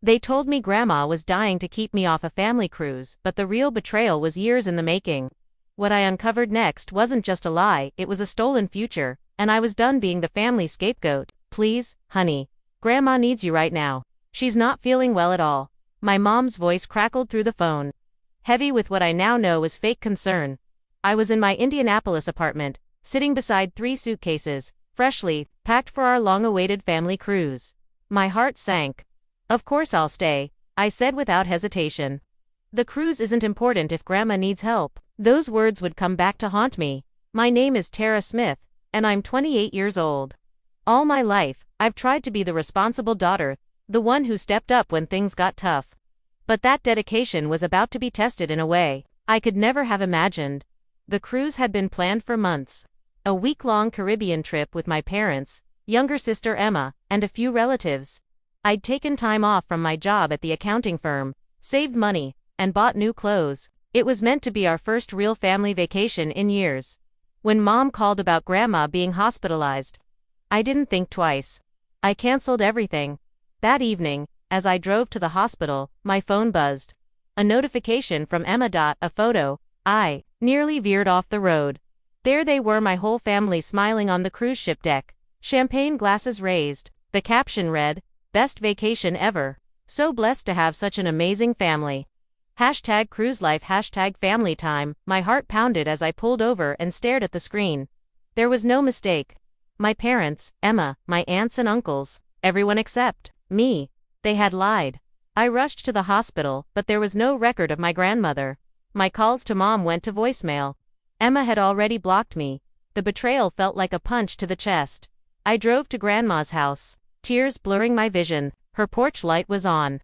They told me Grandma was dying to keep me off a family cruise, but the real betrayal was years in the making. What I uncovered next wasn't just a lie, it was a stolen future, and I was done being the family scapegoat. Please, honey. Grandma needs you right now. She's not feeling well at all. My mom's voice crackled through the phone, heavy with what I now know was fake concern. I was in my Indianapolis apartment, sitting beside 3 suitcases, freshly packed for our long-awaited family cruise. My heart sank. Of course I'll stay, I said without hesitation. The cruise isn't important if Grandma needs help. Those words would come back to haunt me. My name is Tara Smith, and I'm 28 years old. All my life, I've tried to be the responsible daughter, the one who stepped up when things got tough. But that dedication was about to be tested in a way I could never have imagined. The cruise had been planned for months. A week-long Caribbean trip with my parents, younger sister Emma, and a few relatives. I'd taken time off from my job at the accounting firm, saved money, and bought new clothes. It was meant to be our first real family vacation in years. When Mom called about Grandma being hospitalized, I didn't think twice. I canceled everything. That evening, as I drove to the hospital, my phone buzzed. A notification from Emma. A photo. I nearly veered off the road. There they were, my whole family smiling on the cruise ship deck, champagne glasses raised. The caption read, "Best vacation ever. So blessed to have such an amazing family. #cruise life #family time." My heart pounded as I pulled over and stared at the screen. There was no mistake. My parents, Emma, my aunts and uncles, everyone except me. They had lied. I rushed to the hospital, but there was no record of my grandmother. My calls to Mom went to voicemail. Emma had already blocked me. The betrayal felt like a punch to the chest. I drove to Grandma's house, tears blurring my vision. Her porch light was on.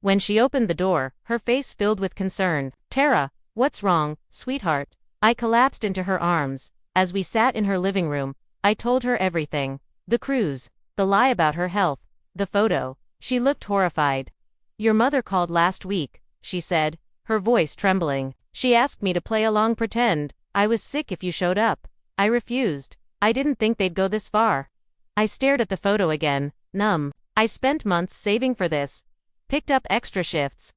When she opened the door, her face filled with concern. "Tara, what's wrong, sweetheart?" I collapsed into her arms. As we sat in her living room, I told her everything. The cruise, the lie about her health, the photo. She looked horrified. "Your mother called last week," she said, her voice trembling. "She asked me to play along, pretend I was sick if you showed up. I refused. I didn't think they'd go this far." I stared at the photo again, numb. I spent months saving for this. Picked up extra shifts.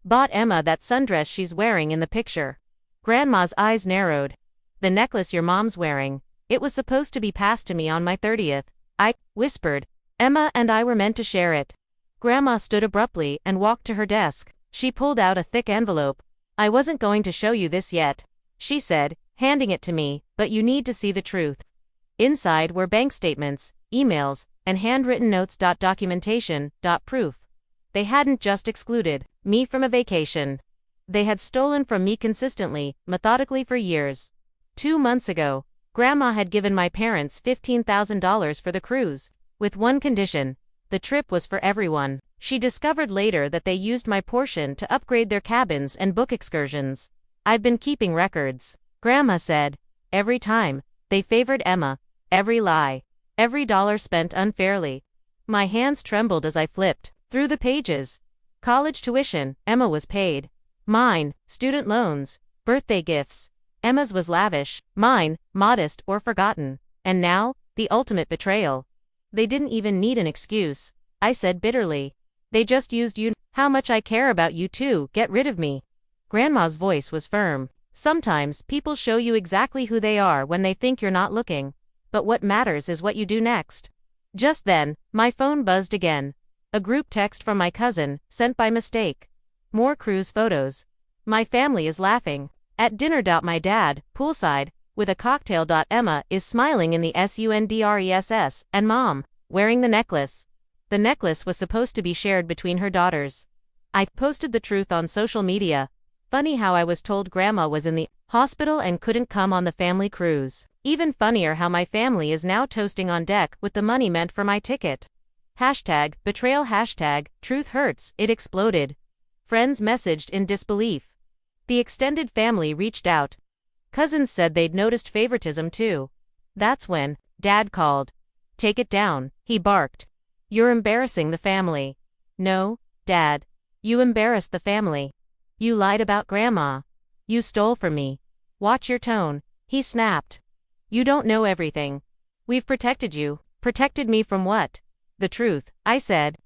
Bought Emma that sundress she's wearing in the picture. Grandma's eyes narrowed. "The necklace your mom's wearing. It was supposed to be passed to me on my 30th. I whispered. "Emma and I were meant to share it." Grandma stood abruptly and walked to her desk. She pulled out a thick envelope. "I wasn't going to show you this yet," she said, handing it to me, "but you need to see the truth." Inside were bank statements, emails, and handwritten notes. Documentation. Proof. They hadn't just excluded me from a vacation. They had stolen from me consistently, methodically for years. 2 months ago, Grandma had given my parents $15,000 for the cruise, with one condition: the trip was for everyone. She discovered later that they used my portion to upgrade their cabins and book excursions. "I've been keeping records," Grandma said. "Every time, they favored Emma. Every lie. Every dollar spent unfairly." My hands trembled as I flipped through the pages. College tuition, Emma was paid. Mine, student loans, birthday gifts. Emma's was lavish, mine, modest or forgotten. And now, the ultimate betrayal. "They didn't even need an excuse," I said bitterly. "They just used you. How much I care about you too. Get rid of me." Grandma's voice was firm. "Sometimes people show you exactly who they are when they think you're not looking. But what matters is what you do next." Just then, my phone buzzed again. A group text from my cousin, sent by mistake. More cruise photos. "My family is laughing at dinner. My dad, poolside, with a cocktail. Emma is smiling in the sundress, and Mom, wearing the necklace." The necklace was supposed to be shared between her daughters. I posted the truth on social media. Funny how I was told Grandma was in the hospital and couldn't come on the family cruise. Even funnier how my family is now toasting on deck with the money meant for my ticket. #betrayal #truth hurts. It exploded. Friends messaged in disbelief. The extended family reached out. Cousins said they'd noticed favoritism too. That's when Dad called. "Take it down," he barked. "You're embarrassing the family." "No, Dad. You embarrassed the family. You lied about Grandma. You stole from me. Watch your tone," he snapped. "You don't know everything. We've protected you." "Protected me from what?" "The truth," I said.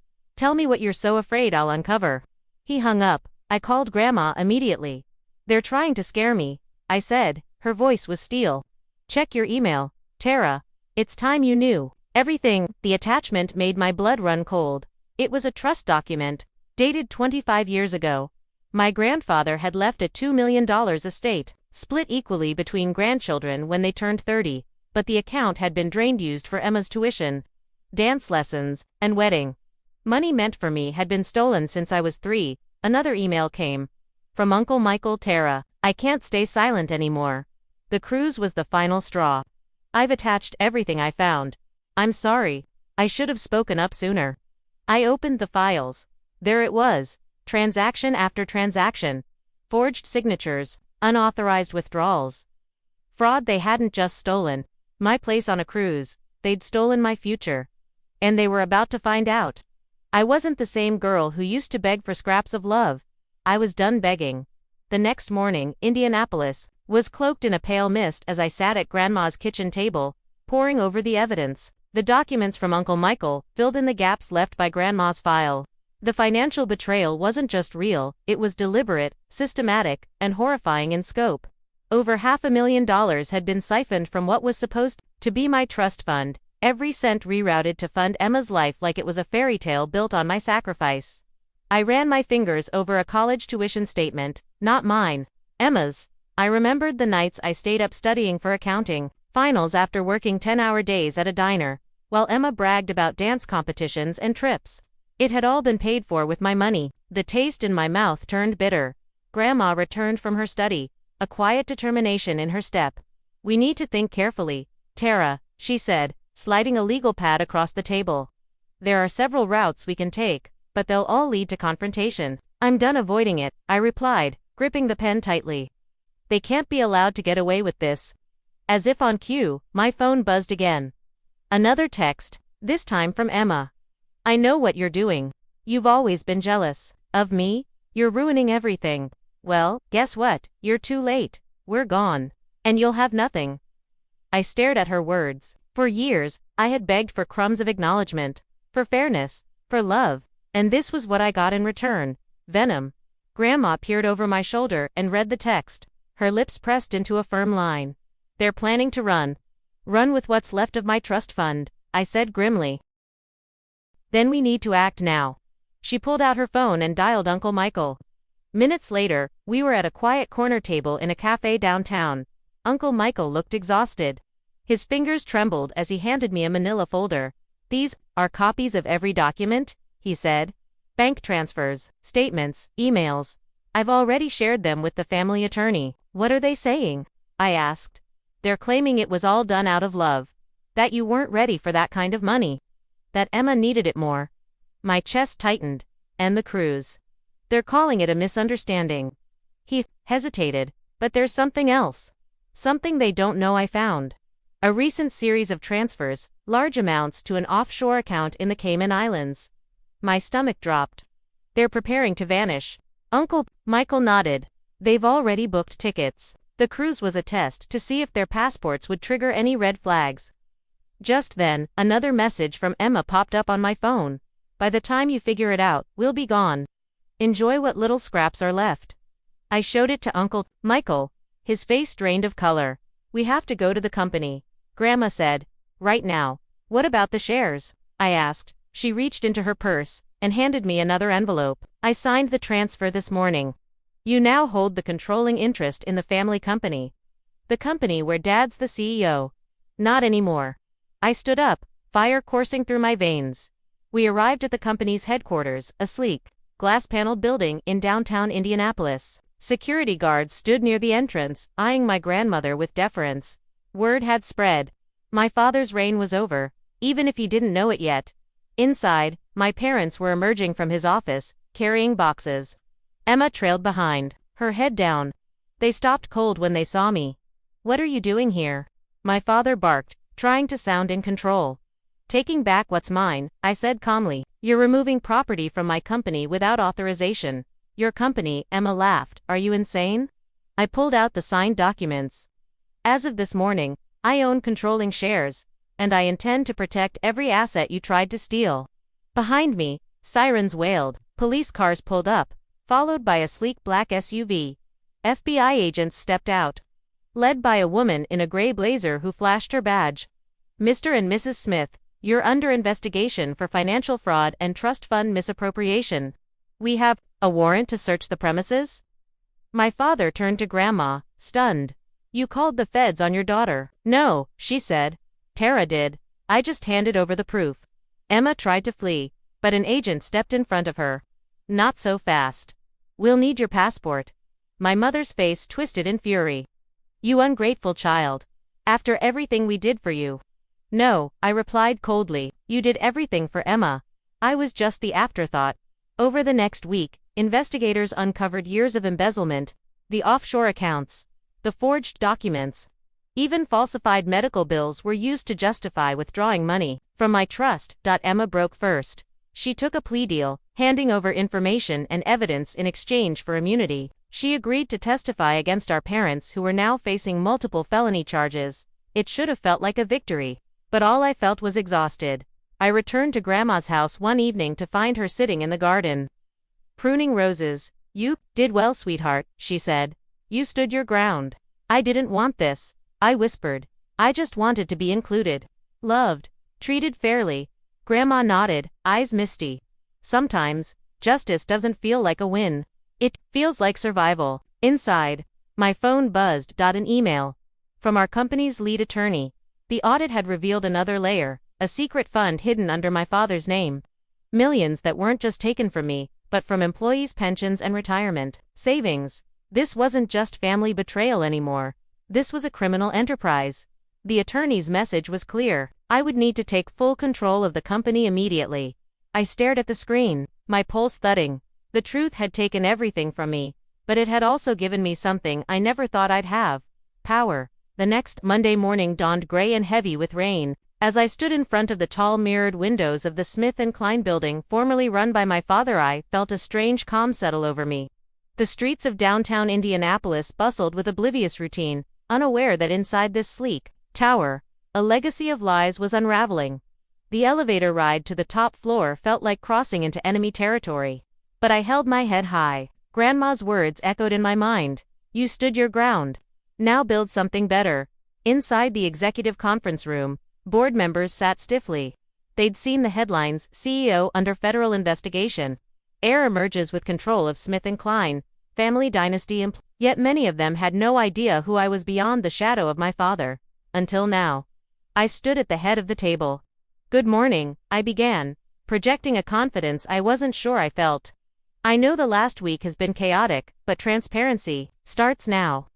Tell me what you're so afraid I'll uncover. He hung up. I called Grandma immediately. They're trying to scare me, I said. Her voice was steel. Check your email, Tara. It's time you knew everything. The attachment made my blood run cold. It was a trust document, dated 25 years ago. My grandfather had left a $2 million estate, split equally between grandchildren when they turned 30, but the account had been drained used for Emma's tuition, dance lessons, and wedding. Money meant for me had been stolen since I was 3. Another email came. From Uncle Michael. Tara, I can't stay silent anymore. The cruise was the final straw. I've attached everything I found. I'm sorry. I should have spoken up sooner. I opened the files. There it was. Transaction after transaction. Forged signatures, unauthorized withdrawals. Fraud. They hadn't just stolen my place on a cruise, they'd stolen my future. And they were about to find out. I wasn't the same girl who used to beg for scraps of love. I was done begging. The next morning, Indianapolis was cloaked in a pale mist as I sat at Grandma's kitchen table, poring over the evidence. The documents from Uncle Michael filled in the gaps left by Grandma's file. The financial betrayal wasn't just real, it was deliberate, systematic, and horrifying in scope. Over $500,000 had been siphoned from what was supposed to be my trust fund, every cent rerouted to fund Emma's life like it was a fairy tale built on my sacrifice. I ran my fingers over a college tuition statement, not mine, Emma's. I remembered the nights I stayed up studying for accounting finals after working 10-hour days at a diner, while Emma bragged about dance competitions and trips. It had all been paid for with my money. The taste in my mouth turned bitter. Grandma returned from her study, a quiet determination in her step. We need to think carefully, Tara, she said, sliding a legal pad across the table. There are several routes we can take, but they'll all lead to confrontation. I'm done avoiding it, I replied, gripping the pen tightly. They can't be allowed to get away with this. As if on cue, my phone buzzed again. Another text, this time from Emma. I know what you're doing. You've always been jealous of me. You're ruining everything. Well, guess what? You're too late. We're gone. And you'll have nothing. I stared at her words. For years, I had begged for crumbs of acknowledgement, for fairness, for love, and this was what I got in return. Venom. Grandma peered over my shoulder and read the text, her lips pressed into a firm line. They're planning to run. Run with what's left of my trust fund, I said grimly. Then we need to act now. She pulled out her phone and dialed Uncle Michael. Minutes later, we were at a quiet corner table in a cafe downtown. Uncle Michael looked exhausted. His fingers trembled as he handed me a manila folder. These are copies of every document, he said. Bank transfers, statements, emails. I've already shared them with the family attorney. What are they saying? I asked. They're claiming it was all done out of love. That you weren't ready for that kind of money. That Emma needed it more. My chest tightened. And the cruise. They're calling it a misunderstanding. He hesitated, but there's something else. Something they don't know I found. A recent series of transfers, large amounts to an offshore account in the Cayman Islands. My stomach dropped. They're preparing to vanish. Uncle Michael nodded. They've already booked tickets. The cruise was a test to see if their passports would trigger any red flags. Just then, another message from Emma popped up on my phone. By the time you figure it out, we'll be gone. Enjoy what little scraps are left. I showed it to Uncle Michael. His face drained of color. We have to go to the company, Grandma said. Right now. What about the shares? I asked. She reached into her purse and handed me another envelope. I signed the transfer this morning. You now hold the controlling interest in the family company. The company where Dad's the CEO. Not anymore. I stood up, fire coursing through my veins. We arrived at the company's headquarters, a sleek, glass-paneled building in downtown Indianapolis. Security guards stood near the entrance, eyeing my grandmother with deference. Word had spread. My father's reign was over, even if he didn't know it yet. Inside, my parents were emerging from his office, carrying boxes. Emma trailed behind, her head down. They stopped cold when they saw me. What are you doing here? My father barked, trying to sound in control. Taking back what's mine, I said calmly. You're removing property from my company without authorization. Your company, Emma laughed. Are you insane? I pulled out the signed documents. As of this morning, I own controlling shares, and I intend to protect every asset you tried to steal. Behind me, Sirens wailed. Police cars pulled up, followed by a sleek black SUV. FBI agents stepped out, led by a woman in a gray blazer who flashed her badge. Mr. and Mrs. Smith, you're under investigation for financial fraud and trust fund misappropriation. We have a warrant to search the premises? My father turned to Grandma, stunned. You called the feds on your daughter. No, she said. Tara did. I just handed over the proof. Emma tried to flee, but an agent stepped in front of her. Not so fast. We'll need your passport. My mother's face twisted in fury. You ungrateful child. After everything we did for you. No, I replied coldly. You did everything for Emma. I was just the afterthought. Over the next week, investigators uncovered years of embezzlement, the offshore accounts, the forged documents. Even falsified medical bills were used to justify withdrawing money from my trust. Emma broke first. She took a plea deal, handing over information and evidence in exchange for immunity. She agreed to testify against our parents who were now facing multiple felony charges. It should have felt like a victory, but all I felt was exhausted. I returned to Grandma's house one evening to find her sitting in the garden, pruning roses. You did well, sweetheart, she said. You stood your ground. I didn't want this, I whispered. I just wanted to be included, loved, treated fairly. Grandma nodded, eyes misty. Sometimes, justice doesn't feel like a win. It feels like survival. Inside, my phone buzzed. An email from our company's lead attorney. The audit had revealed another layer, a secret fund hidden under my father's name. Millions that weren't just taken from me, but from employees' pensions and retirement savings. This wasn't just family betrayal anymore. This was a criminal enterprise. The attorney's message was clear. I would need to take full control of the company immediately. I stared at the screen, my pulse thudding. The truth had taken everything from me, but it had also given me something I never thought I'd have: power. The next Monday morning dawned gray and heavy with rain. As I stood in front of the tall mirrored windows of the Smith & Klein building formerly run by my father, I felt a strange calm settle over me. The streets of downtown Indianapolis bustled with oblivious routine, unaware that inside this sleek tower, a legacy of lies was unraveling. The elevator ride to the top floor felt like crossing into enemy territory. But I held my head high. Grandma's words echoed in my mind. You stood your ground. Now build something better. Inside the executive conference room, board members sat stiffly. They'd seen the headlines, CEO under federal investigation. Heir emerges with control of Smith & Klein, family dynasty yet many of them had no idea who I was beyond the shadow of my father. Until now. I stood at the head of the table. Good morning, I began, projecting a confidence I wasn't sure I felt. I know the last week has been chaotic, but transparency starts now.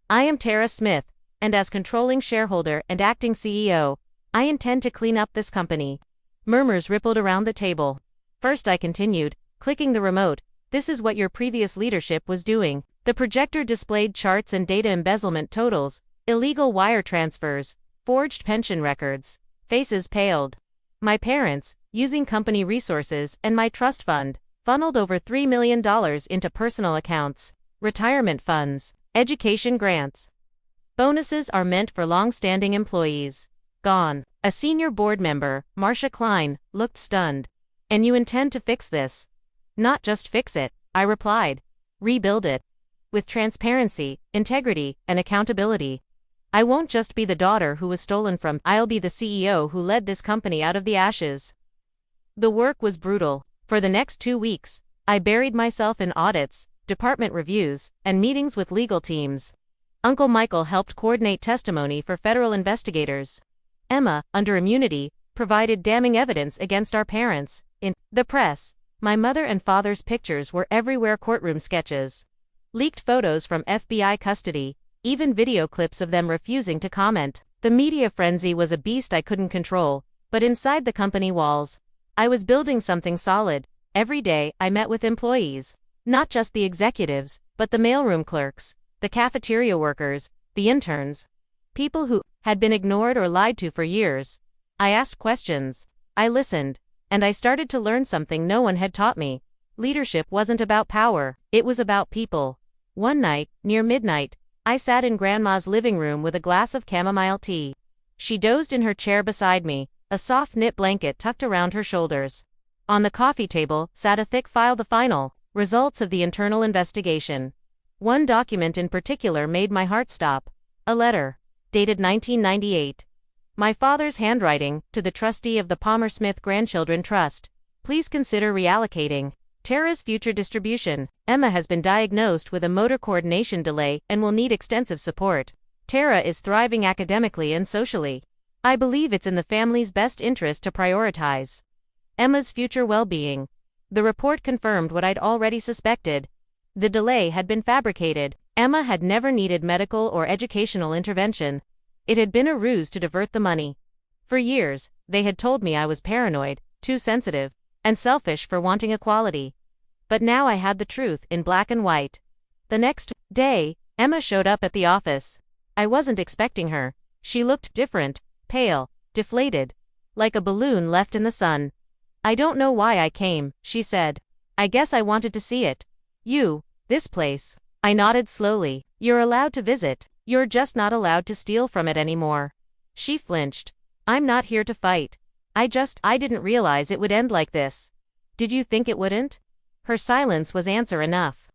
I am Tara Smith, and as controlling shareholder and acting CEO, I intend to clean up this company. Murmurs rippled around the table. First, I continued, clicking the remote. This is what your previous leadership was doing. The projector displayed charts and data embezzlement totals, illegal wire transfers, forged pension records. Faces paled. My parents, using company resources and my trust fund, funneled over $3 million into personal accounts, retirement funds, education grants. Bonuses are meant for long-standing employees. Gone. A senior board member, Marcia Klein, looked stunned. And you intend to fix this? Not just fix it, I replied. Rebuild it. With transparency, integrity, and accountability. I won't just be the daughter who was stolen from, I'll be the CEO who led this company out of the ashes. The work was brutal. For the next 2 weeks, I buried myself in audits, department reviews, and meetings with legal teams. Uncle Michael helped coordinate testimony for federal investigators. Emma, under immunity, provided damning evidence against our parents. In the press, my mother and father's pictures were everywhere: courtroom sketches, leaked photos from FBI custody, even video clips of them refusing to comment. The media frenzy was a beast I couldn't control, but inside the company walls, I was building something solid. Every day, I met with employees. Not just the executives, but the mailroom clerks, the cafeteria workers, the interns. People who had been ignored or lied to for years. I asked questions. I listened. And I started to learn something no one had taught me. Leadership wasn't about power, it was about people. One night, near midnight, I sat in Grandma's living room with a glass of chamomile tea. She dozed in her chair beside me, a soft knit blanket tucked around her shoulders. On the coffee table sat a thick file, the final results of the internal investigation. One document in particular made my heart stop. A letter, dated 1998. My father's handwriting, to the trustee of the Palmer Smith Grandchildren Trust. Please consider reallocating Tara's future distribution. Emma has been diagnosed with a motor coordination delay and will need extensive support. Tara is thriving academically and socially. I believe it's in the family's best interest to prioritize Emma's future well-being. The report confirmed what I'd already suspected. The delay had been fabricated. Emma had never needed medical or educational intervention. It had been a ruse to divert the money. For years, they had told me I was paranoid, too sensitive, and selfish for wanting equality. But now I had the truth in black and white. The next day, Emma showed up at the office. I wasn't expecting her. She looked different, pale, deflated, like a balloon left in the sun. "I don't know why I came," she said. "I guess I wanted to see it. This place." I nodded slowly. "You're allowed to visit. You're just not allowed to steal from it anymore." She flinched. "I'm not here to fight. I didn't realize it would end like this." "Did you think it wouldn't?" Her silence was answer enough.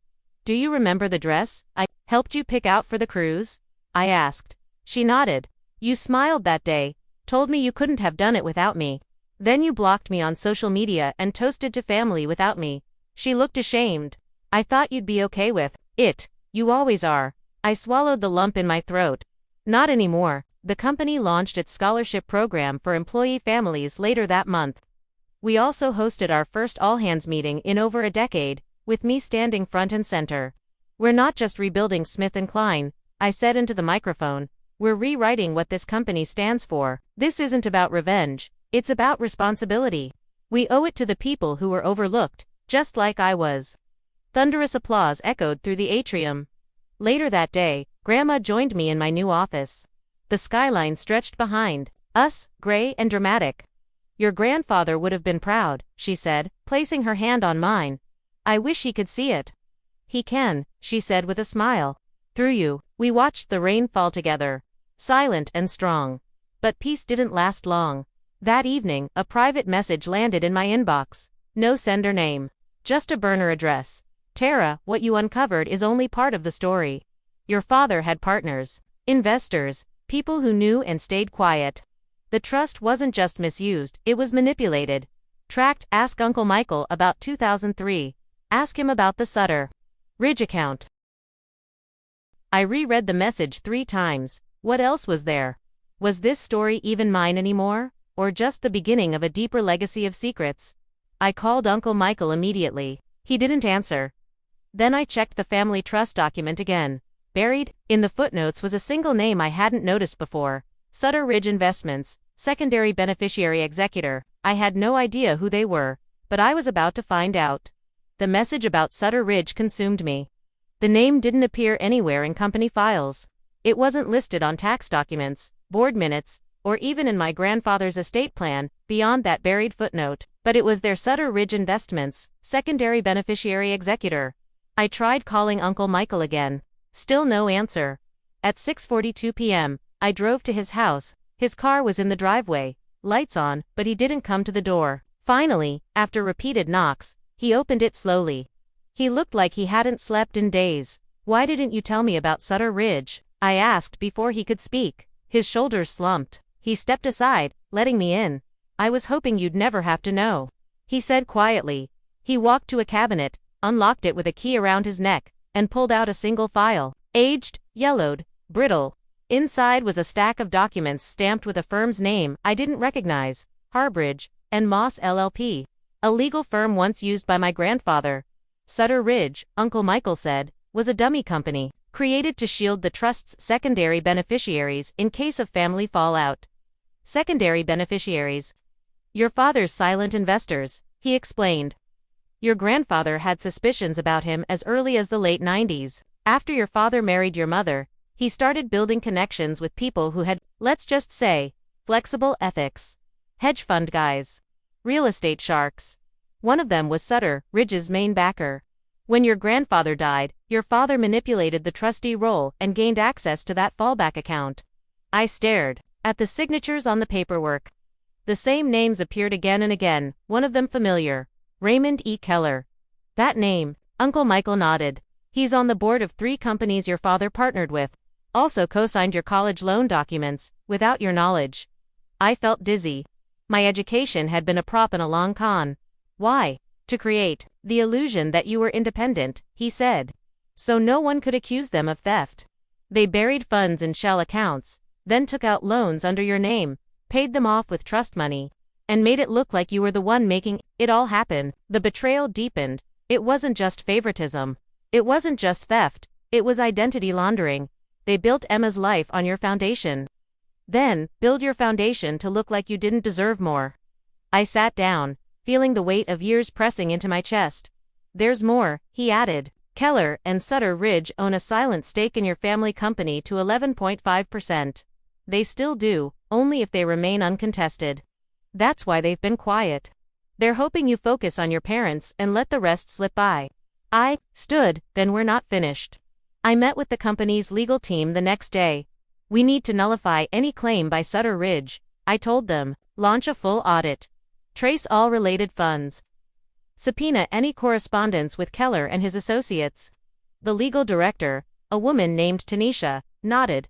"Do you remember the dress I helped you pick out for the cruise?" I asked. She nodded. "You smiled that day, told me you couldn't have done it without me. Then you blocked me on social media and toasted to family without me." She looked ashamed. "I thought you'd be okay with it. You always are." I swallowed the lump in my throat. "Not anymore." The company launched its scholarship program for employee families later that month. We also hosted our first all-hands meeting in over a decade, with me standing front and center. "We're not just rebuilding Smith & Klein," I said into the microphone. "We're rewriting what this company stands for. This isn't about revenge, it's about responsibility. We owe it to the people who were overlooked, just like I was." Thunderous applause echoed through the atrium. Later that day, Grandma joined me in my new office. The skyline stretched behind us, gray and dramatic. "Your grandfather would have been proud," she said, placing her hand on mine. "I wish he could see it." "He can," she said with a smile. "Through you." We watched the rain fall together, silent and strong. But peace didn't last long. That evening, a private message landed in my inbox. No sender name. Just a burner address. "Tara, what you uncovered is only part of the story. Your father had partners, investors, people who knew and stayed quiet. The trust wasn't just misused, it was manipulated. Tracked. Ask Uncle Michael about 2003. Ask him about the Sutter Ridge account." I reread the message 3 times. What else was there? Was this story even mine anymore? Or just the beginning of a deeper legacy of secrets? I called Uncle Michael immediately. He didn't answer. Then I checked the family trust document again. Buried in the footnotes was a single name I hadn't noticed before. Sutter Ridge Investments, secondary beneficiary executor. I had no idea who they were, but I was about to find out. The message about Sutter Ridge consumed me. The name didn't appear anywhere in company files. It wasn't listed on tax documents, board minutes, or even in my grandfather's estate plan, beyond that buried footnote. But it was their Sutter Ridge Investments, secondary beneficiary executor. I tried calling Uncle Michael again. Still no answer. At 6:42 p.m., I drove to his house. His car was in the driveway, lights on, but he didn't come to the door. Finally, after repeated knocks, he opened it slowly. He looked like he hadn't slept in days. "Why didn't you tell me about Sutter Ridge?" I asked before he could speak. His shoulders slumped. He stepped aside, letting me in. "I was hoping you'd never have to know," he said quietly. He walked to a cabinet, unlocked it with a key around his neck, and pulled out a single file. Aged, yellowed, brittle. Inside was a stack of documents stamped with a firm's name I didn't recognize, Harbridge and Moss LLP, a legal firm once used by my grandfather. Sutter Ridge, Uncle Michael said, was a dummy company, created to shield the trust's secondary beneficiaries in case of family fallout. Secondary beneficiaries. Your father's silent investors, he explained. Your grandfather had suspicions about him as early as the late 90s. After your father married your mother, he started building connections with people who had, let's just say, flexible ethics. Hedge fund guys. Real estate sharks. One of them was Sutter Ridge's main backer. When your grandfather died, your father manipulated the trustee role and gained access to that fallback account. I stared at the signatures on the paperwork. The same names appeared again and again, one of them familiar. Raymond E. Keller. That name. Uncle Michael nodded. He's on the board of 3 companies your father partnered with. Also co-signed your college loan documents, without your knowledge. I felt dizzy. My education had been a prop and a long con. Why? To create the illusion that you were independent, he said. So no one could accuse them of theft. They buried funds in shell accounts, then took out loans under your name, paid them off with trust money, and made it look like you were the one making it all happen. The betrayal deepened. It wasn't just favoritism. It wasn't just theft. It was identity laundering. They built Emma's life on your foundation. Then, build your foundation to look like you didn't deserve more. I sat down, feeling the weight of years pressing into my chest. There's more, he added. Keller and Sutter Ridge own a silent stake in your family company to 11.5%. They still do, only if they remain uncontested. That's why they've been quiet. They're hoping you focus on your parents and let the rest slip by. I stood, then we're not finished. I met with the company's legal team the next day. We need to nullify any claim by Sutter Ridge, I told them, launch a full audit. Trace all related funds. Subpoena any correspondence with Keller and his associates. The legal director, a woman named Tanisha, nodded.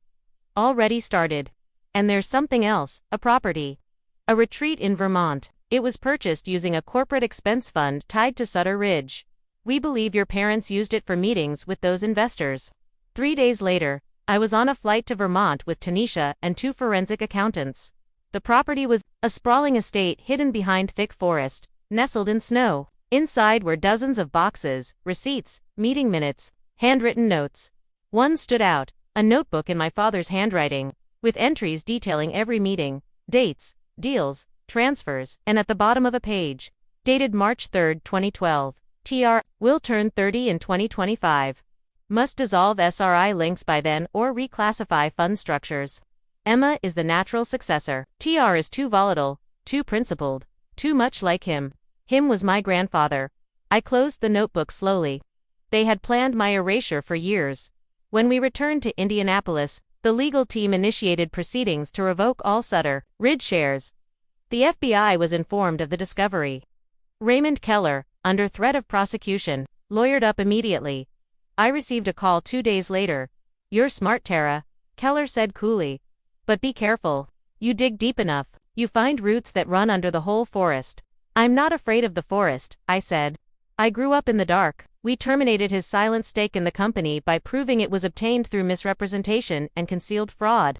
Already started. And there's something else, a property. A retreat in Vermont. It was purchased using a corporate expense fund tied to Sutter Ridge. We believe your parents used it for meetings with those investors. 3 days later, I was on a flight to Vermont with Tanisha and 2 forensic accountants. The property was a sprawling estate hidden behind thick forest, nestled in snow. Inside were dozens of boxes, receipts, meeting minutes, handwritten notes. One stood out, a notebook in my father's handwriting, with entries detailing every meeting, dates, deals, transfers, and at the bottom of a page, dated March 3, 2012, TR, will turn 30 in 2025. Must dissolve SRI links by then or reclassify fund structures. Emma is the natural successor. TR is too volatile, too principled, too much like him. Him was my grandfather. I closed the notebook slowly. They had planned my erasure for years. When we returned to Indianapolis, the legal team initiated proceedings to revoke all Sutter Ridge shares. The FBI was informed of the discovery. Raymond Keller, under threat of prosecution, lawyered up immediately. I received a call 2 days later. You're smart, Tara, Keller said coolly. But be careful. You dig deep enough, you find roots that run under the whole forest. I'm not afraid of the forest, I said. I grew up in the dark. We terminated his silent stake in the company by proving it was obtained through misrepresentation and concealed fraud.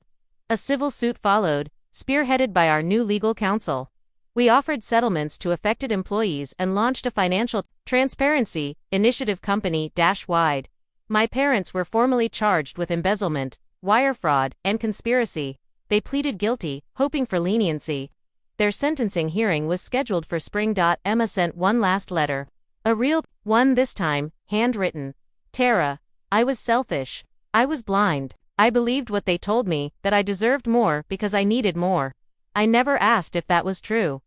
A civil suit followed, spearheaded by our new legal counsel. We offered settlements to affected employees and launched a financial transparency initiative company-wide. My parents were formally charged with embezzlement, wire fraud, and conspiracy. They pleaded guilty, hoping for leniency. Their sentencing hearing was scheduled for spring. Emma sent one last letter. A real one this time, handwritten. Tara, I was selfish. I was blind. I believed what they told me, that I deserved more because I needed more. I never asked if that was true.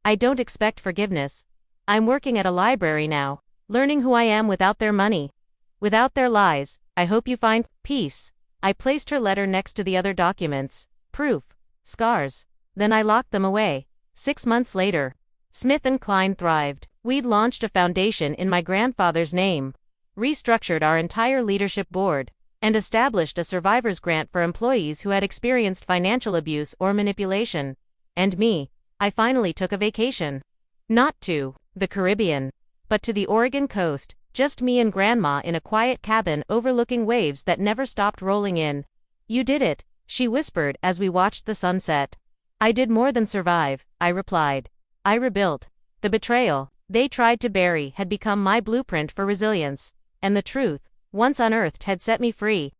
I don't expect forgiveness. I'm working at a library now, learning who I am without their money. Without their lies. I hope you find peace. I placed her letter next to the other documents. Proof. Scars. Then I locked them away. 6 months later. Smith & Klein thrived. We'd launched a foundation in my grandfather's name, restructured our entire leadership board, and established a survivor's grant for employees who had experienced financial abuse or manipulation. And me, I finally took a vacation. Not to the Caribbean, but to the Oregon coast, just me and Grandma in a quiet cabin overlooking waves that never stopped rolling in. You did it, she whispered as we watched the sunset. I did more than survive, I replied. I rebuilt. The betrayal they tried to bury had become my blueprint for resilience, and the truth, once unearthed, had set me free.